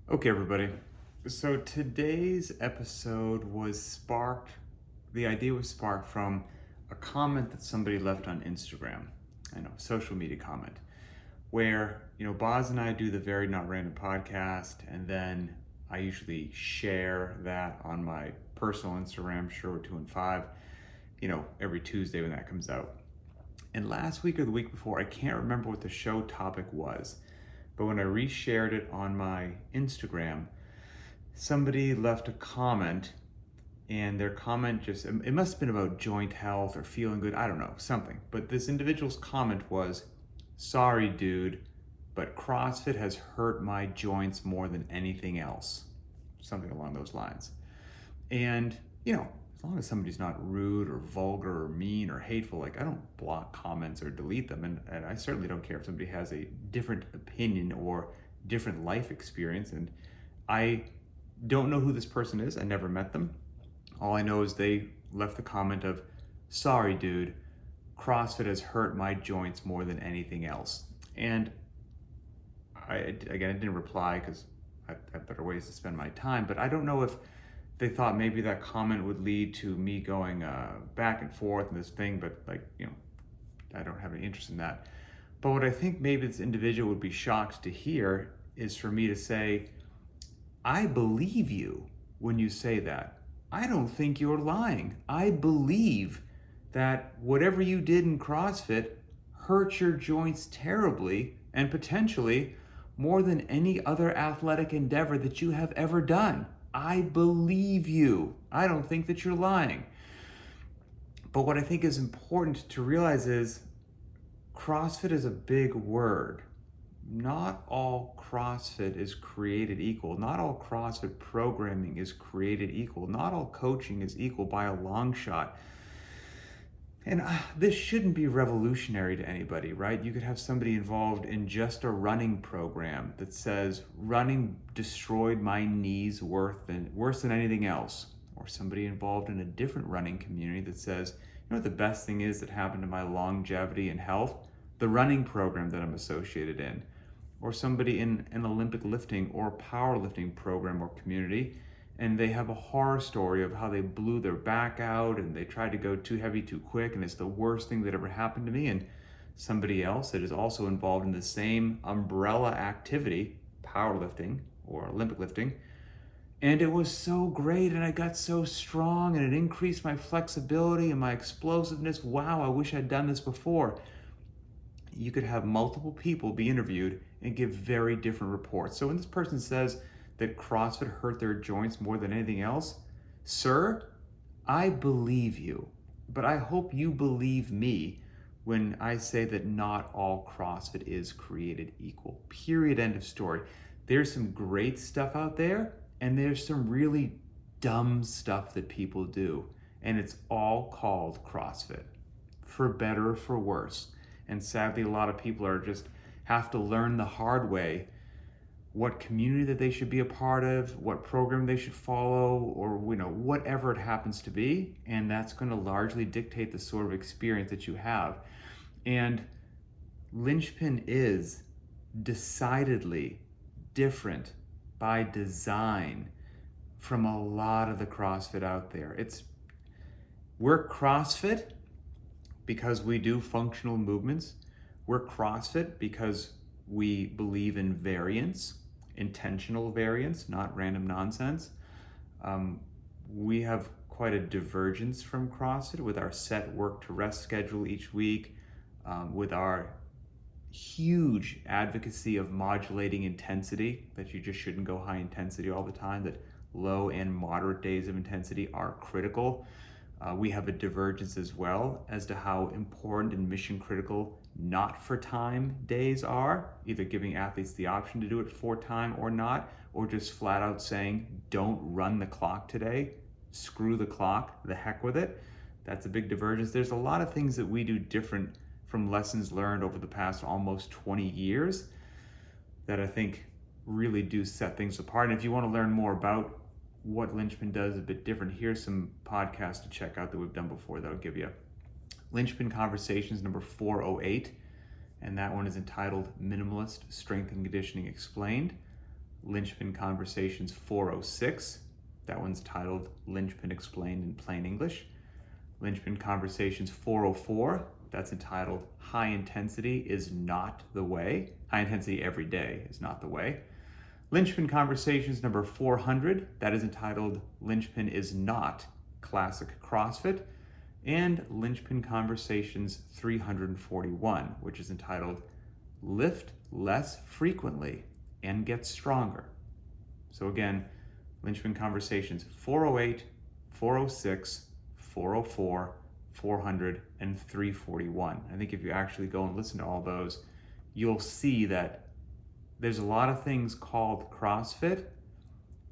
Okay, everybody. So today's episode the idea was sparked from a comment that somebody left on Instagram. I know, social media comment, where, Boz and I do the Very Not Random podcast, and then I usually share that on my personal Instagram, Sherwood215, every Tuesday when that comes out. And last week or the week before, I can't remember what the show topic was, but when I reshared it on my Instagram, somebody left a comment, and their comment it must have been about joint health or feeling good, I don't know, something. But this individual's comment was, "Sorry, dude, but CrossFit has hurt my joints more than anything else." Something along those lines. And, as long as somebody's not rude or vulgar or mean or hateful, I don't block comments or delete them. And I certainly don't care if somebody has a different opinion or different life experience. And I don't know who this person is. I never met them. All I know is they left the comment of, "Sorry, dude, CrossFit has hurt my joints more than anything else." And I didn't reply because I have better ways to spend my time, but I don't know if they thought maybe that comment would lead to me going back and forth in this thing, but I don't have any interest in that. But what I think maybe this individual would be shocked to hear is for me to say, "I believe you when you say that. I don't think you're lying. I believe that whatever you did in CrossFit hurt your joints terribly and potentially more than any other athletic endeavor that you have ever done. I believe you. I don't think that you're lying." But what I think is important to realize is CrossFit is a big word. Not all CrossFit is created equal. Not all CrossFit programming is created equal. Not all coaching is equal by a long shot. And this shouldn't be revolutionary to anybody, right? You could have somebody involved in just a running program that says, "Running destroyed my knees worse than anything else." Or somebody involved in a different running community that says, "You know what the best thing is that happened to my longevity and health? The running program that I'm associated in." Or somebody in an Olympic lifting or powerlifting program or community, and they have a horror story of how they blew their back out and they tried to go too heavy too quick and it's the worst thing that ever happened to me. And somebody else that is also involved in the same umbrella activity, powerlifting or Olympic lifting, and it was so great and I got so strong and it increased my flexibility and my explosiveness. Wow, I wish I'd done this before. You could have multiple people be interviewed and give very different reports. So when this person says that CrossFit hurt their joints more than anything else, sir, I believe you. But I hope you believe me when I say that not all CrossFit is created equal. Period. End of story. There's some great stuff out there, and there's some really dumb stuff that people do. And it's all called CrossFit, for better or for worse. And sadly, a lot of people have to learn the hard way what community that they should be a part of, what program they should follow, or whatever it happens to be. And that's going to largely dictate the sort of experience that you have. And Lynchpin is decidedly different by design from a lot of the CrossFit out there. We're CrossFit because we do functional movements. We're CrossFit because we believe in variance, intentional variance, not random nonsense. We have quite a divergence from CrossFit with our set work to rest schedule each week, with our huge advocacy of modulating intensity, that you just shouldn't go high intensity all the time, that low and moderate days of intensity are critical. We have a divergence as well as to how important and mission critical not for time days are, either giving athletes the option to do it for time or not, or just flat out saying, "Don't run the clock today, screw the clock, the heck with it." That's a big divergence. There's a lot of things that we do different from lessons learned over the past almost 20 years that I think really do set things apart. And if you want to learn more about what Lynchpin does a bit different, here's some podcasts to check out that we've done before that'll give you. Linchpin Conversations number 408, and that one is entitled "Minimalist Strength and Conditioning Explained." Linchpin Conversations 406. That one's titled Lynchpin Explained in Plain English. Linchpin Conversations 404. That's entitled High Intensity is Not the Way. High Intensity Every Day is Not the Way. Linchpin Conversations number 400. That is entitled Lynchpin is Not Classic CrossFit. And Linchpin Conversations 341, which is entitled Lift Less Frequently and Get Stronger. So again, Linchpin Conversations 408, 406, 404, 400, and 341. I think if you actually go and listen to all those, you'll see that there's a lot of things called CrossFit,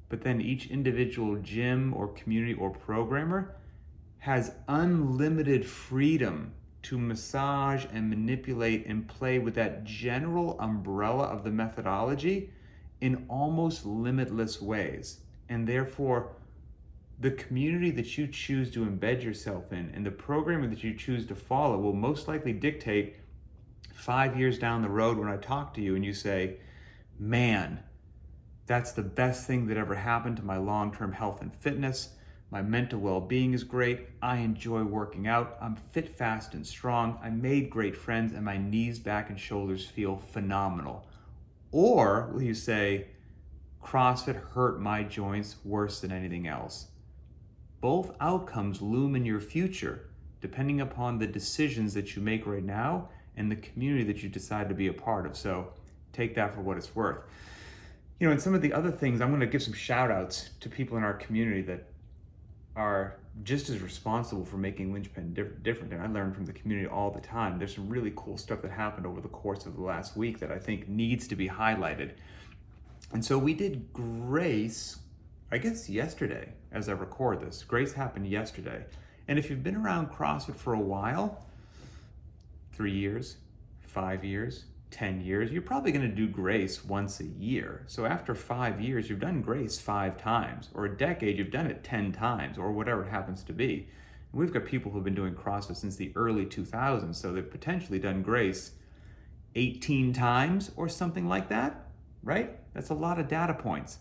but then each individual gym or community or programmer has unlimited freedom to massage and manipulate and play with that general umbrella of the methodology in almost limitless ways. And therefore, the community that you choose to embed yourself in and the programming that you choose to follow will most likely dictate 5 years down the road when I talk to you and you say, man, that's the best thing that ever happened to my long-term health and fitness. My mental well-being is great. I enjoy working out. I'm fit, fast, and strong. I made great friends and my knees, back, and shoulders feel phenomenal. Or will you say, CrossFit hurt my joints worse than anything else? Both outcomes loom in your future, depending upon the decisions that you make right now and the community that you decide to be a part of. So take that for what it's worth. You know, and some of the other things, I'm going to give some shout outs to people in our community that are just as responsible for making Lynchpin different. And I learn from the community all the time. There's some really cool stuff that happened over the course of the last week that I think needs to be highlighted. And so we did Grace, I guess yesterday, as I record this. Grace happened yesterday. And if you've been around CrossFit for a while, 3 years, 5 years, 10 years, you're probably going to do Grace once a year. So after 5 years, you've done Grace 5 times, or a decade, you've done it 10 times, or whatever it happens to be. And we've got people who've been doing CrossFit since the early 2000s, so they've potentially done Grace 18 times or something like that, right? That's a lot of data points.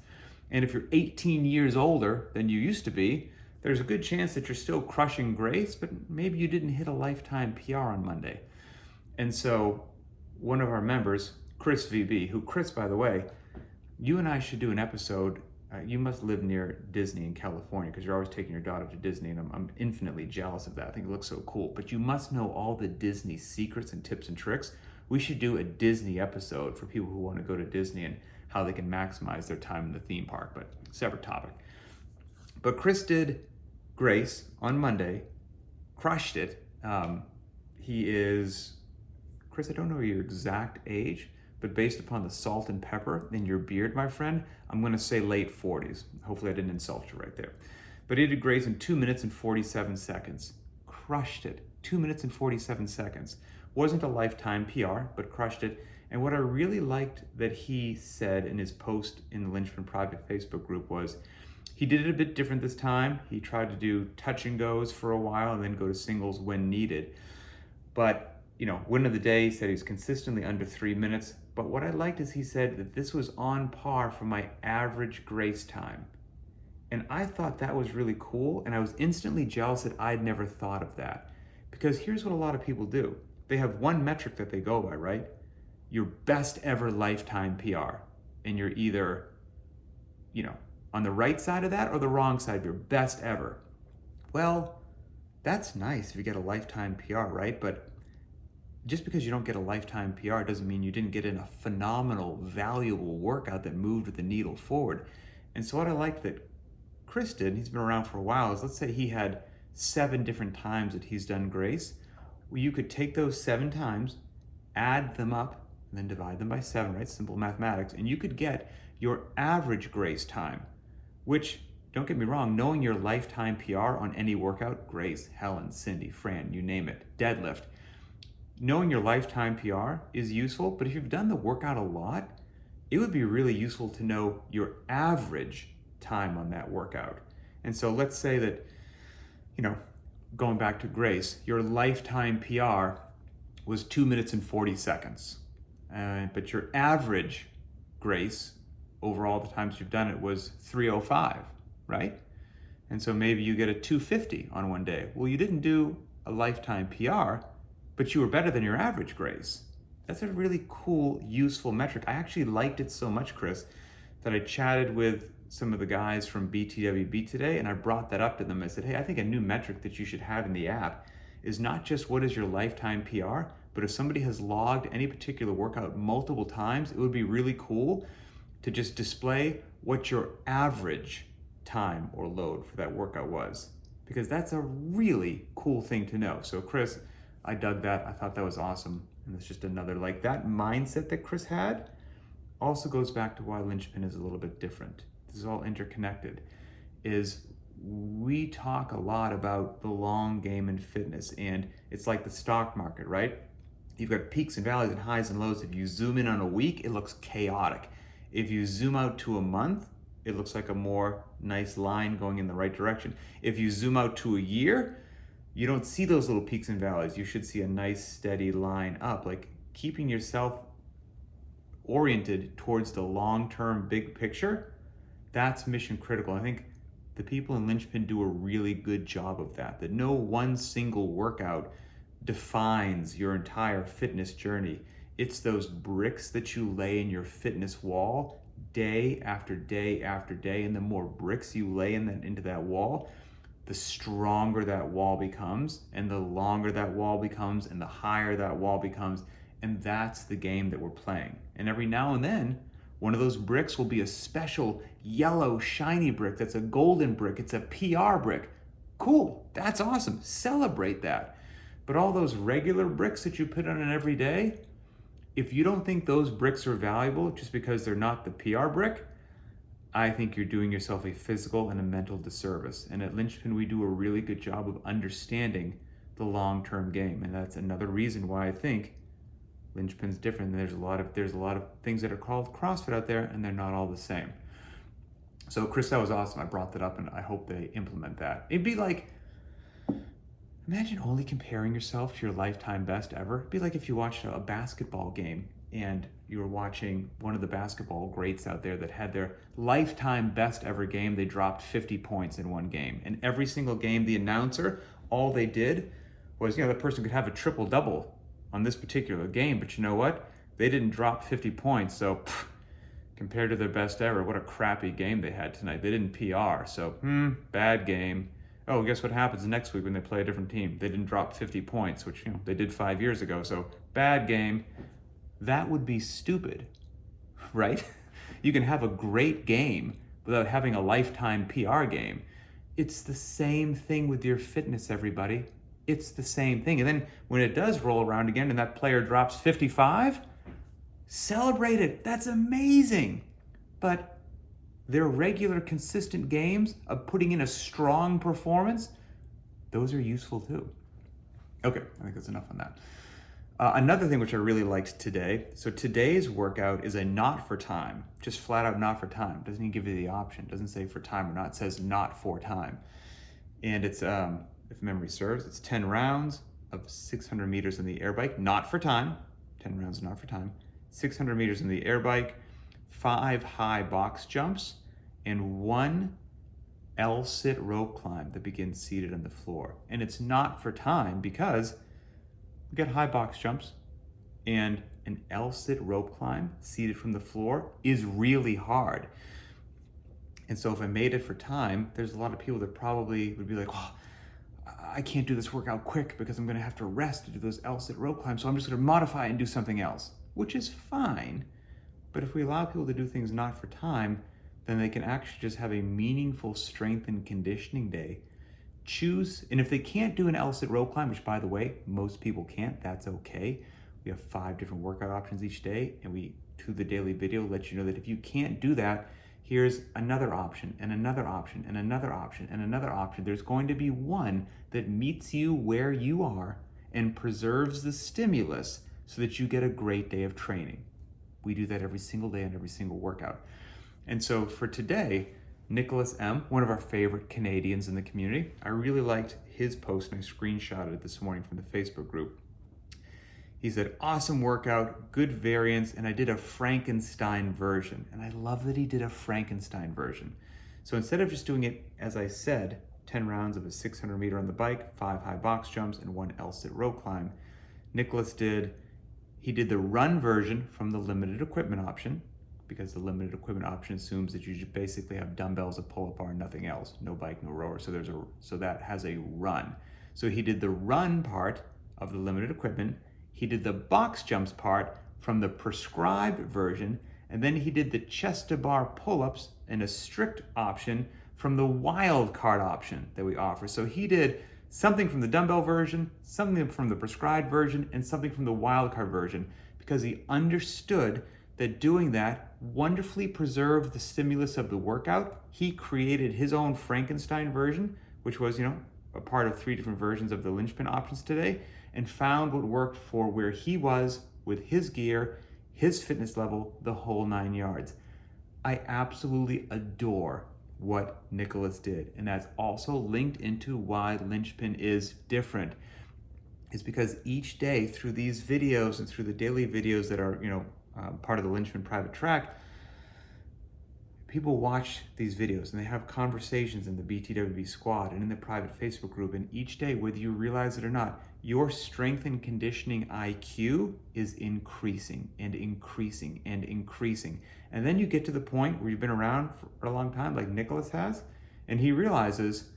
And if you're 18 years older than you used to be, there's a good chance that you're still crushing Grace, but maybe you didn't hit a lifetime PR on Monday. And so one of our members, Chris VB, who, Chris, by the way, you and I should do an episode. You must live near Disney in California because you're always taking your daughter to Disney, and I'm infinitely jealous of that. I think it looks so cool. But you must know all the Disney secrets and tips and tricks. We should do a Disney episode for people who want to go to Disney and how they can maximize their time in the theme park, but separate topic. But Chris did Grace on Monday, crushed it. He is, Chris, I don't know your exact age, but based upon the salt and pepper in your beard, my friend, I'm going to say late 40s. Hopefully I didn't insult you right there. But he did Grace in 2 minutes and 47 seconds. Crushed it. 2 minutes and 47 seconds. Wasn't a lifetime PR, but crushed it. And what I really liked that he said in his post in the Lynchpin private Facebook group was he did it a bit different this time. He tried to do touch and goes for a while and then go to singles when needed. But, you know, win of the day, he said he's consistently under 3 minutes. But what I liked is he said that this was on par for my average Grace time. And I thought that was really cool. And I was instantly jealous that I'd never thought of that. Because here's what a lot of people do. They have one metric that they go by, right? Your best ever lifetime PR. And you're either, you know, on the right side of that or the wrong side of your best ever. Well, that's nice if you get a lifetime PR, right? But just because you don't get a lifetime PR doesn't mean you didn't get in a phenomenal, valuable workout that moved the needle forward. And so what I liked that Chris did, and he's been around for a while, is let's say he had 7 different times that he's done Grace. Well, you could take those 7 times, add them up, and then divide them by 7, right? Simple mathematics. And you could get your average Grace time, which, don't get me wrong, knowing your lifetime PR on any workout, Grace, Helen, Cindy, Fran, you name it, deadlift, knowing your lifetime PR is useful, but if you've done the workout a lot, it would be really useful to know your average time on that workout. And so let's say that, you know, going back to Grace, your lifetime PR was 2 minutes and 40 seconds. But your average Grace over all the times you've done it was 305, right? And so maybe you get a 250 on one day. Well, you didn't do a lifetime PR, but you were better than your average Grace. That's a really cool, useful metric. I actually liked it so much, Chris, that I chatted with some of the guys from BTWB today, and I brought that up to them. I said, hey, I think a new metric that you should have in the app is not just what is your lifetime PR, but if somebody has logged any particular workout multiple times, it would be really cool to just display what your average time or load for that workout was, because that's a really cool thing to know. So Chris, I dug that. I thought that was awesome. And it's just another, like, that mindset that Chris had also goes back to why Lynchpin is a little bit different. This is all interconnected. Is we talk a lot about the long game in fitness, and it's like the stock market, right? You've got peaks and valleys and highs and lows. If you zoom in on a week, it looks chaotic. If you zoom out to a month, it looks like a more nice line going in the right direction. If you zoom out to a year, you don't see those little peaks and valleys. You should see a nice steady line up. Like, keeping yourself oriented towards the long-term big picture, that's mission critical. I think the people in Lynchpin do a really good job of that, that no one single workout defines your entire fitness journey. It's those bricks that you lay in your fitness wall day after day after day, and the more bricks you lay into that wall, the stronger that wall becomes, and the longer that wall becomes, and the higher that wall becomes, and that's the game that we're playing. And every now and then, one of those bricks will be a special yellow shiny brick that's a golden brick, it's a PR brick. Cool, that's awesome, celebrate that. But all those regular bricks that you put on it every day, if you don't think those bricks are valuable just because they're not the PR brick, I think you're doing yourself a physical and a mental disservice. And at Lynchpin, we do a really good job of understanding the long-term game. And that's another reason why I think Lynchpin's different. And there's a lot of things that are called CrossFit out there, and they're not all the same. So Chris, that was awesome. I brought that up, and I hope they implement that. It'd be like, imagine only comparing yourself to your lifetime best ever. It'd be like if you watched a basketball game and you were watching one of the basketball greats out there that had their lifetime best ever game. They dropped 50 points in one game. And every single game, the announcer, all they did was, that person could have a triple double on this particular game, but you know what? They didn't drop 50 points. So compared to their best ever, what a crappy game they had tonight. They didn't PR, so bad game. Oh, guess what happens next week when they play a different team? They didn't drop 50 points, which they did 5 years ago, so bad game. That would be stupid, right? You can have a great game without having a lifetime PR game. It's the same thing with your fitness, everybody. It's the same thing. And then when it does roll around again and that player drops 55, celebrate it. That's amazing. But their regular, consistent games of putting in a strong performance, those are useful too. Okay, I think that's enough on that. Another thing which I really liked today, so today's workout is a not for time, just flat out not for time. Doesn't even give you the option, doesn't say for time or not, it says not for time. And it's, if memory serves, it's 10 rounds of 600 meters in the air bike, not for time, 10 rounds not for time, 600 meters in the air bike, 5 high box jumps, and 1 L-sit rope climb that begins seated on the floor. And it's not for time because we got high box jumps, and an L-sit rope climb seated from the floor is really hard. And so if I made it for time, there's a lot of people that probably would be like, oh, I can't do this workout quick because I'm gonna have to rest to do those L-sit rope climbs, so I'm just gonna modify it and do something else, which is fine. But if we allow people to do things not for time, then they can actually just have a meaningful strength and conditioning day. Choose, and if they can't do an L-sit rope climb, which by the way, most people can't, that's okay. We have 5 different workout options each day, and we, to the daily video, let you know that if you can't do that, here's another option, and another option, and another option, and another option. There's going to be one that meets you where you are and preserves the stimulus so that you get a great day of training. We do that every single day on every single workout. And so for today, Nicholas M., one of our favorite Canadians in the community, I really liked his post and I screenshotted it this morning from the Facebook group. He said, awesome workout, good variance, and I did a Frankenstein version. And I love that he did a Frankenstein version. So instead of just doing it, as I said, 10 rounds of a 600 meter on the bike, 5 high box jumps, and 1 L-sit row climb, Nicholas did the run version from the limited equipment option, because the limited equipment option assumes that you just basically have dumbbells, a pull-up bar, and nothing else, no bike, no rower. So that has a run. So he did the run part of the limited equipment. He did the box jumps part from the prescribed version, and then he did the chest to bar pull-ups in a strict option from the wild card option that we offer. So he did something from the dumbbell version, something from the prescribed version, and something from the wild card version, because he understood that doing that wonderfully preserved the stimulus of the workout. He created his own Frankenstein version, which was, a part of 3 different versions of the Lynchpin options today, and found what worked for where he was with his gear, his fitness level, the whole 9 yards. I absolutely adore what Nicholas did, and that's also linked into why Lynchpin is different. Is because each day through these videos and through the daily videos that are, part of the Lynchpin private track, people watch these videos and they have conversations in the BTWB squad and in the private Facebook group. And each day, whether you realize it or not, your strength and conditioning IQ is increasing and increasing and increasing. And then you get to the point where you've been around for a long time, like Nicholas has, and he realizes,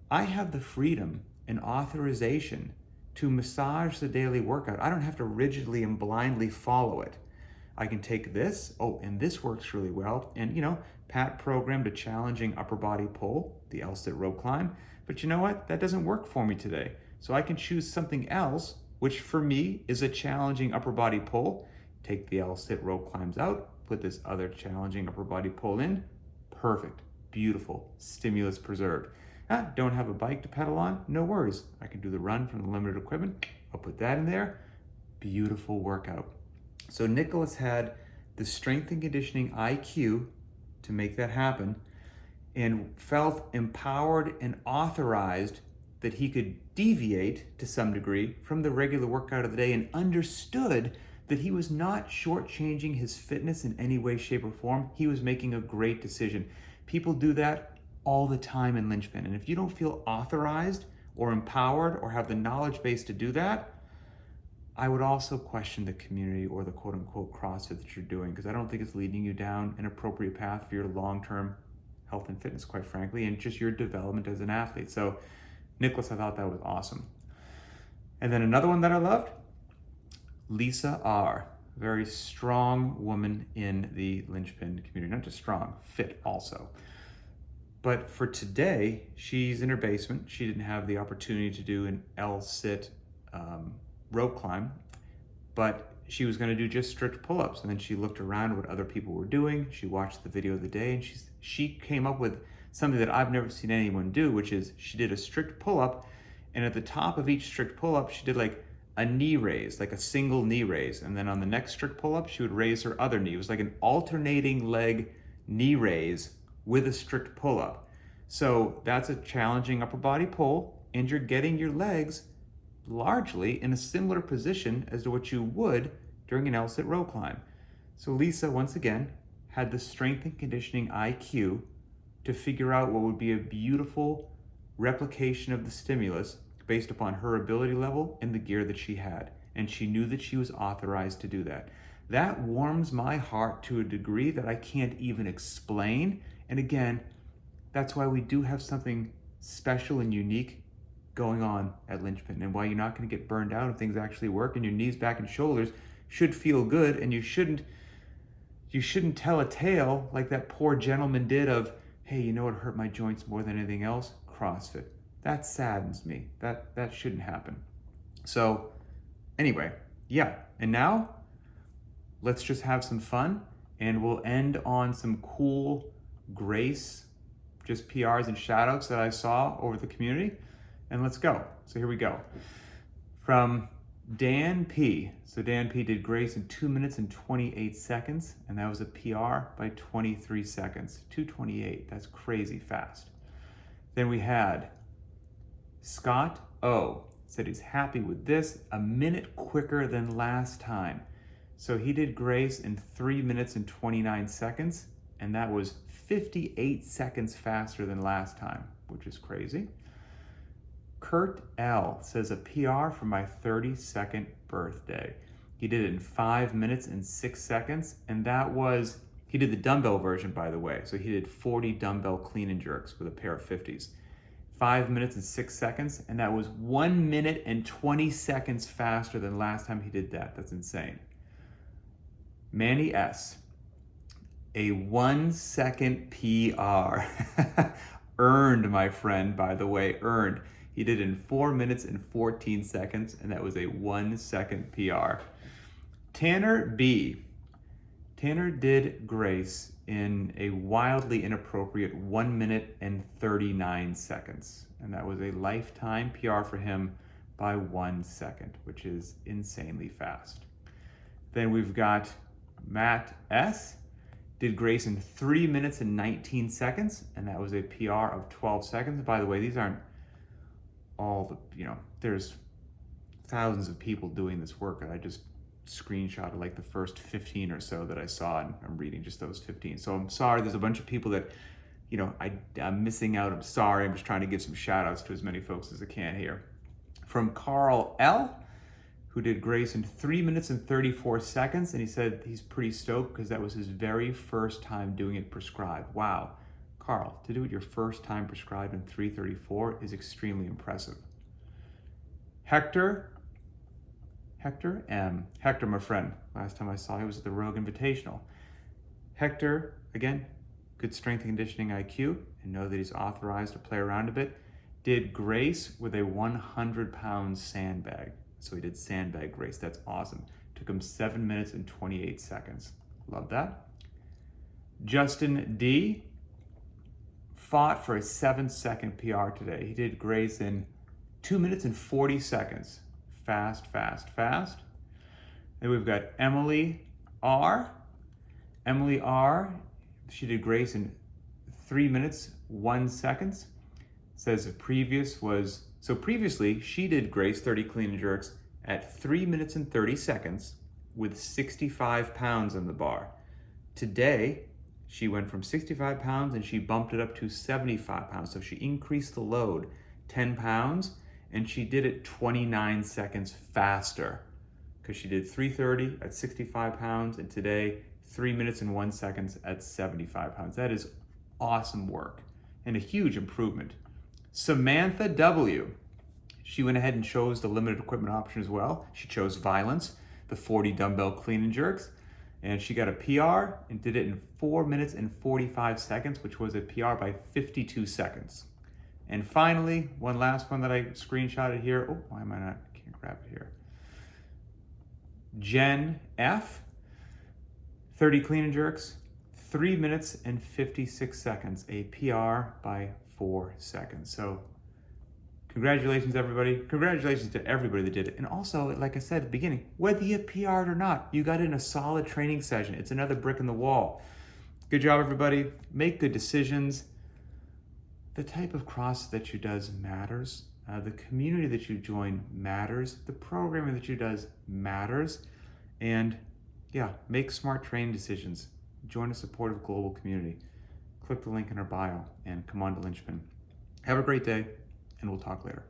I have the freedom and authorization to massage the daily workout. I don't have to rigidly and blindly follow it. I can take this, and this works really well. And Pat programmed a challenging upper body pull, the L-sit row climb, but you know what? That doesn't work for me today. So I can choose something else, which for me is a challenging upper body pull, take the L-sit row climbs out, put this other challenging upper body pull in, perfect, beautiful, stimulus preserved. Don't have a bike to pedal on? No worries. I can do the run from the limited equipment. I'll put that in there. Beautiful workout. So Nicholas had the strength and conditioning IQ to make that happen, and felt empowered and authorized that he could deviate to some degree from the regular workout of the day, and understood that he was not shortchanging his fitness in any way, shape, or form. He was making a great decision. People do that all the time in Lynchpin, and if you don't feel authorized or empowered or have the knowledge base to do that, I would also question the community or the quote-unquote CrossFit that you're doing, because I don't think it's leading you down an appropriate path for your long-term health and fitness, quite frankly, and just your development as an athlete. So Nicholas, I thought that was awesome. And then another one that I loved, Lisa R., very strong woman in the Lynchpin community, not just strong, fit also. But for today, she's in her basement. She didn't have the opportunity to do an L-sit rope climb, but she was going to do just strict pull-ups. And then she looked around what other people were doing. She watched the video of the day, and she came up with something that I've never seen anyone do, which is she did a strict pull-up, and at the top of each strict pull-up, she did like a knee raise, like a single knee raise. And then on the next strict pull-up, she would raise her other knee. It was like an alternating leg knee raise with a strict pull-up. So that's a challenging upper body pull, and you're getting your legs largely in a similar position as to what you would during an L-sit row climb. So Lisa, once again, had the strength and conditioning IQ to figure out what would be a beautiful replication of the stimulus based upon her ability level and the gear that she had. And she knew that she was authorized to do that. That warms my heart to a degree that I can't even explain. And again, that's why we do have something special and unique going on at Lynchpin, and why you're not going to get burned out and things actually work, and your knees, back, and shoulders should feel good, and you shouldn't tell a tale like that poor gentleman did of, hey, you know what hurt my joints more than anything else? CrossFit. That saddens me. That shouldn't happen. So anyway, yeah, and now let's just have some fun, and we'll end on some cool grace, just PRs and shoutouts that I saw over the community. And let's go. So here we go. From Dan P. So Dan P did grace in 2 minutes and 28 seconds, and that was a PR by 23 seconds. 2:28. That's crazy fast. Then we had Scott O. Said he's happy with this, a minute quicker than last time. So he did Grace in 3 minutes and 29 seconds, and that was 58 seconds faster than last time, which is crazy. Kurt L says a PR for my 32nd birthday. He did it in 5 minutes and 6 seconds, and that was, he did the dumbbell version, by the way. So he did 40 dumbbell clean and jerks with a pair of 50s. 5 minutes and 6 seconds, and that was 1 minute and 20 seconds faster than last time he did that. That's insane. Manny S, a 1 second PR. Earned, my friend, by the way, earned. He did in 4 minutes and 14 seconds, and that was a 1 second PR. Tanner B. Tanner did Grace in a wildly inappropriate 1 minute and 39 seconds. And that was a lifetime PR for him by 1 second, which is insanely fast. Then we've got Matt S. Did Grace in 3 minutes and 19 seconds, and that was a PR of 12 seconds. By the way, these aren't all the, there's thousands of people doing this work, and I just screenshotted like the first 15 or so that I saw, and I'm reading just those 15. So I'm sorry, there's a bunch of people that, I'm missing out. I'm sorry. I'm just trying to give some shout outs to as many folks as I can here. From Carl L, who did Grace in 3 minutes and 34 seconds, and he said he's pretty stoked because that was his very first time doing it prescribed. Wow. Carl, to do it your first time prescribed in 3:34 is extremely impressive. Hector M. Hector, my friend. Last time I saw him was at the Rogue Invitational. Hector, again, good strength and conditioning IQ, and know that he's authorized to play around a bit. Did Grace with a 100-pound sandbag. So he did sandbag Grace. That's awesome. Took him 7 minutes and 28 seconds. Love that. Justin D. fought for a 7-second PR today. He did Grace in 2 minutes and 40 seconds. Fast, fast, fast. Then we've got Emily R. Emily R, she did Grace in 3 minutes, 1 second. Says the previous was, so previously she did Grace 30 clean and jerks at 3 minutes and 30 seconds with 65 pounds on the bar. Today, she went from 65 pounds and she bumped it up to 75 pounds. So she increased the load 10 pounds, and she did it 29 seconds faster because she did 330 at 65 pounds, and today 3 minutes and 1 second at 75 pounds. That is awesome work and a huge improvement. Samantha W. She went ahead and chose the limited equipment option as well. She chose Violence, the 40 dumbbell clean and jerks, and she got a PR and did it in 4 minutes and 45 seconds, which was a PR by 52 seconds. And finally, one last one that I screenshotted here. Oh, why am I not? I can't grab it here. Jen F. 30 clean and jerks, 3 minutes and 56 seconds, a PR by 4 seconds. So congratulations, everybody. Congratulations to everybody that did it. And also, like I said at the beginning, whether you PR'd or not, you got in a solid training session. It's another brick in the wall. Good job, everybody. Make good decisions. The type of CrossFit that you does matters. The community that you join matters. The programming that you does matters. And yeah, make smart training decisions. Join a supportive global community. Click the link in our bio and come on to Lynchpin. Have a great day, and we'll talk later.